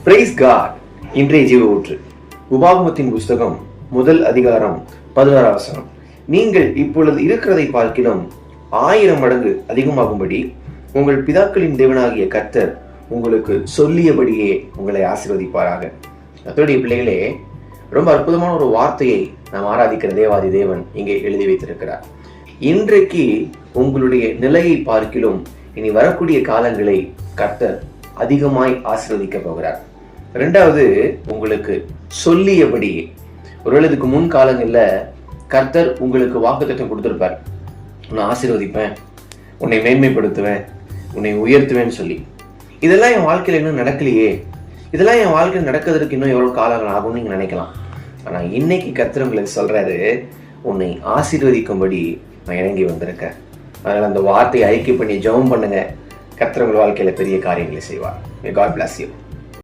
Price God. இன்றைய ஜீவ ஊற்று உபாகமத்தின் புஸ்தகம் 1 அதிகாரம் 16 வசனம். நீங்கள் இப்பொழுது இருக்கிறதை பார்க்கிலும் 1000 மடங்கு அதிகமாகும்படி உங்கள் பிதாக்களின் தேவனாகிய கர்த்தர் உங்களுக்கு சொல்லியபடியே உங்களை ஆசீர்வதிப்பாராக. கர்த்தருடைய பிள்ளைகளே, ரொம்ப அற்புதமான ஒரு வார்த்தையை நாம் ஆராதிக்கிற தேவாதி தேவன் இங்கே எழுதி வைத்திருக்கிறார். இன்றைக்கு உங்களுடைய நிலையை பார்க்கிலும் இனி வரக்கூடிய காலங்களை கர்த்தர் அதிகமாய் ஆசீர்வதிக்க போகிறார். இரண்டாவது, உங்களுக்கு சொல்லியபடி. ஒருவேளை இதுக்கு முன் காலங்கள்ல கர்த்தர் உங்களுக்கு வாக்குத்தத்தம் கொடுத்திருப்பார், உன்னை ஆசீர்வதிப்பேன், உன்னை மேன்மைப்படுத்துவேன், உன்னை உயர்த்துவேன்னு சொல்லி. இதெல்லாம் என் வாழ்க்கையில இன்னும் நடக்கலையே, இதெல்லாம் என் வாழ்க்கையில் நடக்கிறதுக்கு இன்னும் எவ்வளவு காலங்கள் ஆகும்னு நீங்க நினைக்கலாம். ஆனா இன்னைக்கு கர்த்தர் உங்களுக்கு சொல்றாரு, உன்னை ஆசீர்வதிக்கும்படி நான் இறங்கி வந்திருக்கேன். அதனால அந்த வார்த்தையை ஐக்கிய பண்ணி ஜெபம் பண்ணுங்க. கர்த்தர் உங்கள் வாழ்க்கையில பெரிய காரியங்களை செய்வார். May God bless you.